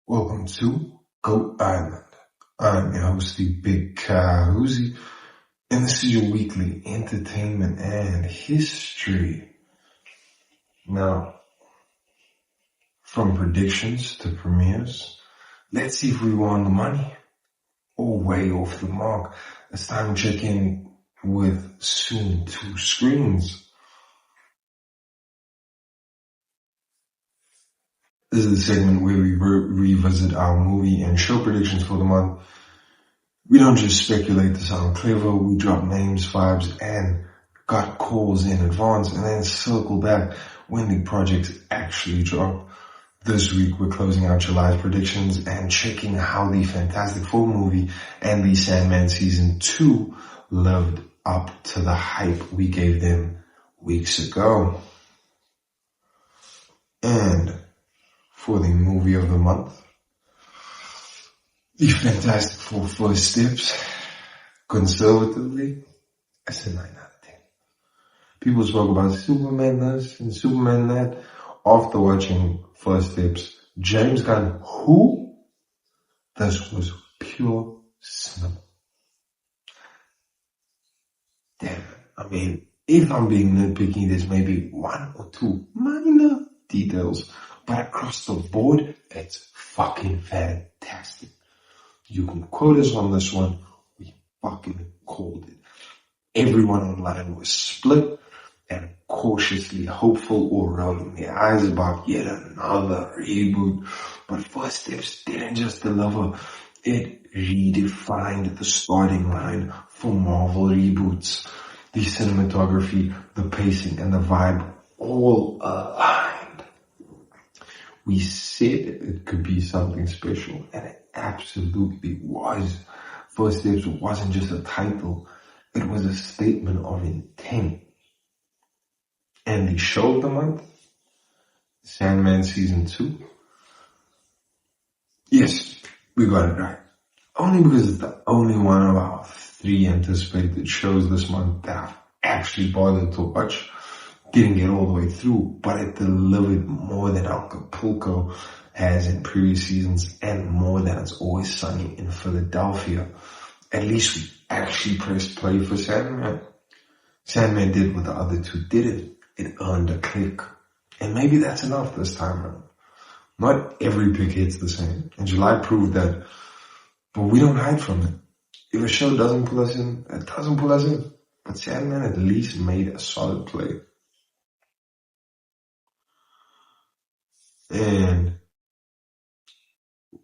Welcome to Goat Island. I'm your host, the Big Ka Huzzi, and this is your weekly entertainment and history. Now, from predictions to premieres, let's see if we were on the money or way off the mark. It's time to check in with soon two screens. This is the segment where we revisit our movie and show predictions for the month. We don't just speculate to sound clever, we drop names, vibes, and gut calls in advance and then circle back when the projects actually drop. This week we're closing out July's predictions and checking how the Fantastic Four movie and the Sandman Season 2 lived up to the hype we gave them weeks ago. And for the movie of the month, the Fantastic Four First Steps, conservatively, it's a 9 out of 10. People spoke about Superman this and Superman that. After watching First Steps, James Gunn, who? This was pure cinema. Damn it. I mean, if I'm being nitpicky, there's maybe one or two minor details, but across the board, it's fucking fantastic. You can quote us on this one. We fucking called it. Everyone online was split and cautiously hopeful or rolling their eyes about yet another reboot. But First Steps didn't just deliver. It redefined the starting line for Marvel reboots. The cinematography, the pacing, and the vibe all aligned. We said it could be something special, and it absolutely was. First Steps wasn't just a title, it was a statement of intent. And the show of the month, Sandman Season 2. Yes, we got it right. Only because it's the only one of our 3 anticipated shows this month that I've actually bothered to watch. Didn't get all the way through, but it delivered more than Acapulco has in previous seasons and more than It's Always Sunny in Philadelphia. At least we actually pressed play for Sandman. Sandman did what the other two didn't. It earned a click. And maybe that's enough this time around. Not every pick hits the same. And July proved that. But we don't hide from it. If a show doesn't pull us in, it doesn't pull us in. But Sandman at least made a solid play. And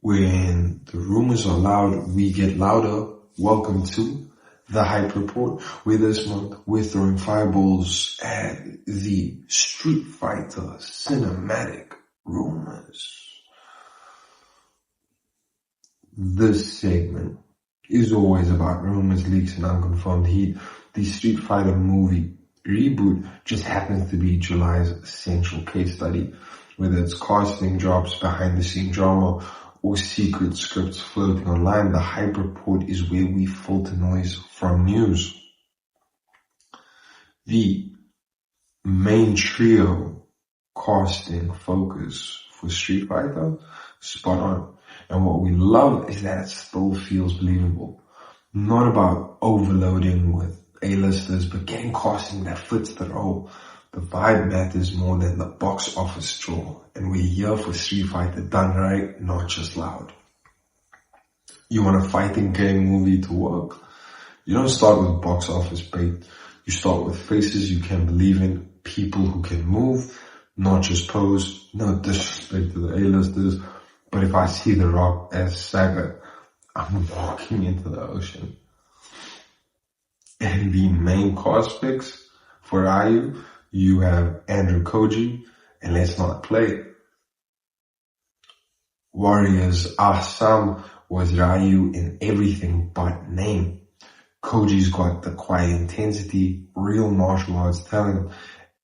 when the rumors are loud, we get louder. Welcome to the Hype Report, where this month we're throwing fireballs at the Street Fighter cinematic rumors. This segment is always about rumors, leaks, and unconfirmed heat. The Street Fighter movie reboot just happens to be July's essential case study. Whether it's casting jobs, behind-the-scene drama, or secret scripts floating online, the Hype Report is where we filter noise from news. The main trio casting focus for Street Fighter, spot on. And what we love is that it still feels believable. Not about overloading with A-listers, but getting casting that fits the role. The vibe matters more than the box office draw, and we're here for Street Fighter done right, not just loud. You want a fighting game movie to work? You don't start with box office bait. You start with faces you can believe in, people who can move, not just pose. No disrespect to the A-listers, but if I see The Rock as Saga, I'm walking into the ocean. And the main cast picks for Ryu, you have Andrew Koji, and let's not play. Warriors Assam was Ryu in everything but name. Koji's got the quiet intensity, real martial arts talent,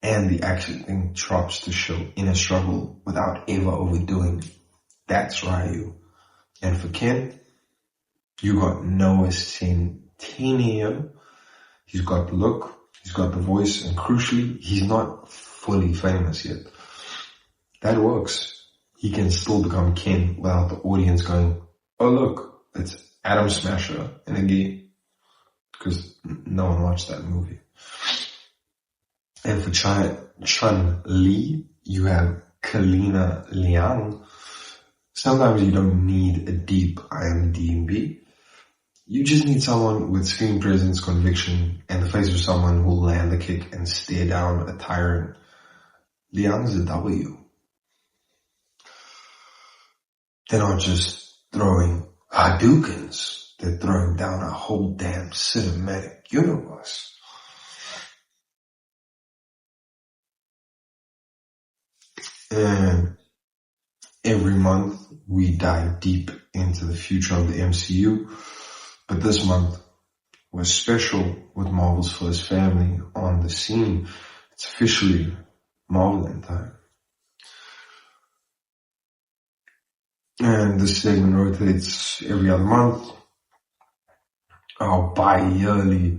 and the action chops to show inner struggle without ever overdoing. That's Ryu. And for Ken, you got Noah Centineo. He's got the look, he's got the voice, and crucially, he's not fully famous yet. That works. he can still become king without the audience going, oh look, it's Adam Smasher in a gay. Because no one watched that movie. And for Chun-Li, you have Kalina Liang. Sometimes you don't need a deep IMDb. You just need someone with screen presence, conviction, and the face of someone who'll land the kick and stare down a tyrant. Liang's a W. They're not just throwing Hadoukens, they're throwing down a whole damn cinematic universe. And every month we dive deep into the future of the MCU, but this month was special with Marvel's first family on the scene. It's officially Marvel time. And this segment rotates every other month. Our bi-yearly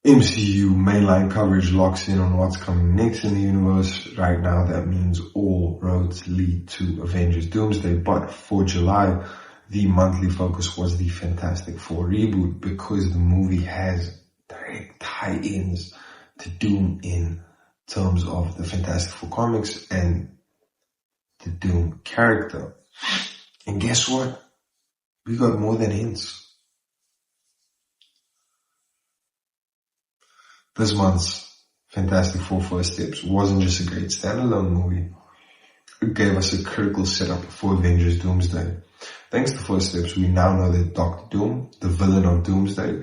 MCU mainline coverage locks in on what's coming next in the universe. Right now, that means all roads lead to Avengers Doomsday. But for July, the monthly focus was the Fantastic Four reboot, because the movie has direct tie-ins to Doom in terms of the Fantastic Four comics and the Doom character. And guess what? We got more than hints. This month's Fantastic Four First Steps wasn't just a great standalone movie. It gave us a critical setup for Avengers Doomsday. Thanks to First Steps, we now know that Dr. Doom, the villain of Doomsday,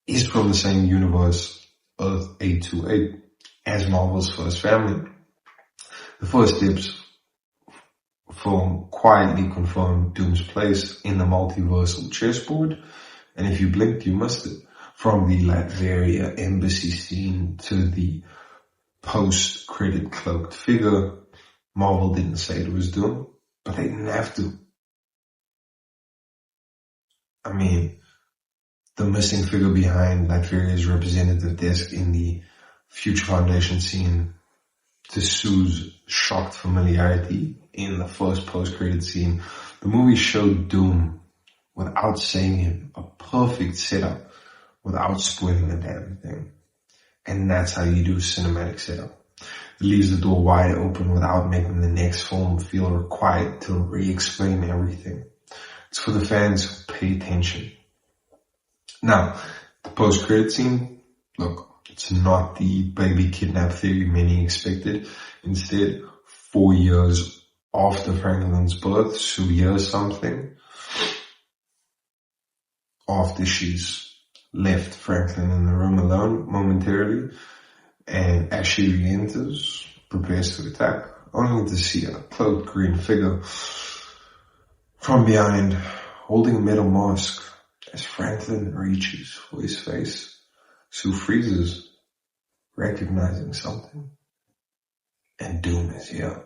is from the same universe, Earth 828, as Marvel's first family. The First Steps film quietly confirmed Doom's place in the multiversal chessboard, and if you blinked, you missed it. From the Latveria embassy scene to the post-credit cloaked figure, Marvel didn't say it was Doom, but they didn't have to. I mean, the missing figure behind Latveria's representative desk in the Future Foundation scene, to Sue's shocked familiarity in the first post-credit scene, the movie showed Doom without saying him, a perfect setup without spoiling a damn thing. And that's how you do cinematic setup. It leaves the door wide open without making the next film feel required to re-explain everything. It's for the fans who pay attention. Now, the post-credit scene, look, it's not the baby kidnap theory many expected. Instead, 4 years after Franklin's birth, Sue hears something. After she's left Franklin in the room alone momentarily, and as she re-enters, prepares to attack, only to see a cloaked green figure from behind, holding a metal mask. As Franklin reaches for his face, Sue freezes, recognizing something. And Doom is here.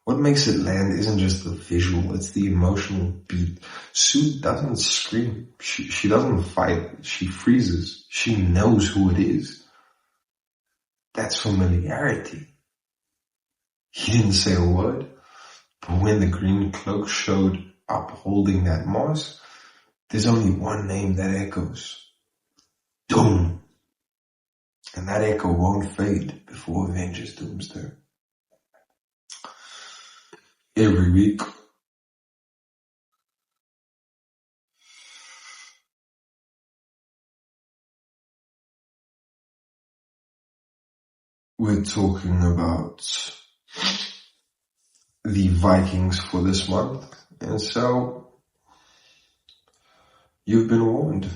What makes it land isn't just the visual, it's the emotional beat. Sue doesn't scream, she doesn't fight, she freezes. She knows who it is. That's familiarity. He didn't say a word, but when the green cloak showed up holding that mask, there's only one name that echoes. Doom. And that echo won't fade before Avengers Doomsday. Every week, we're talking about the Vikings for this month, and so you've been warned.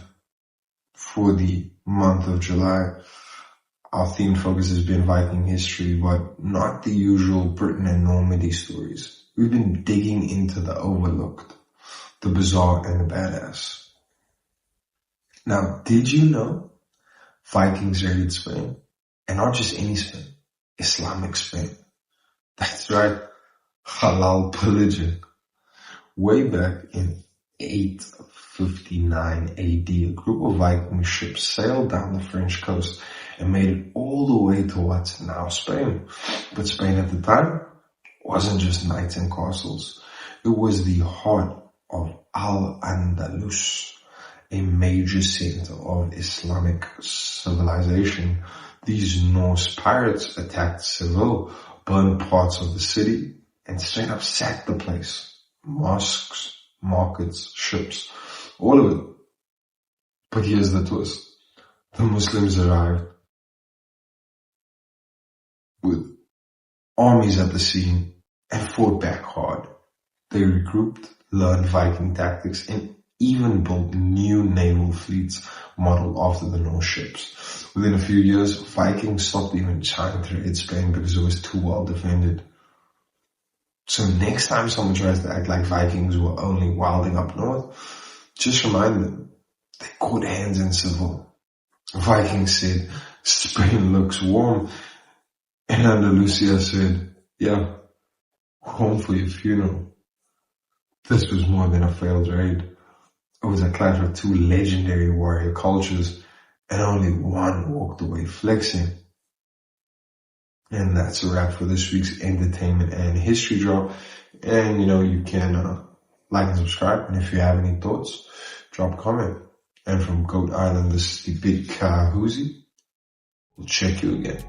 For the month of July, our theme focus has been Viking history, but not the usual Britain and Normandy stories. We've been digging into the overlooked, the bizarre, and the badass. Now, did you know Vikings raided Spain? And not just any Spain, Islamic Spain. That's right, halal pillaging. Way back in 859 AD, a group of Viking ships sailed down the French coast and made it all the way to what's now Spain. But Spain at the time wasn't just knights and castles. It was the heart of Al-Andalus, a major center of Islamic civilization. These Norse pirates attacked Seville, burned parts of the city, and straight up sacked the place. Mosques, markets, ships, all of it. But here's the twist. The Muslims arrived with armies at the scene and fought back hard. They regrouped, learned Viking tactics, and even built new naval fleets modeled after the Norse ships. Within a few years, Vikings stopped even trying to raid Spain because it was too well defended. So next time someone tries to act like Vikings were only wilding up north, just remind them they caught hands in Seville. Vikings said, Spain looks warm. And Andalusia said, yeah, home for your funeral. This was more than a failed raid. It was a clash of two legendary warrior cultures, and only one walked away flexing. And that's a wrap for this week's entertainment and history drop. And you can like and subscribe. And if you have any thoughts, drop a comment. And from Goat Island, this is the Big Ka Huzzi. We'll check you again.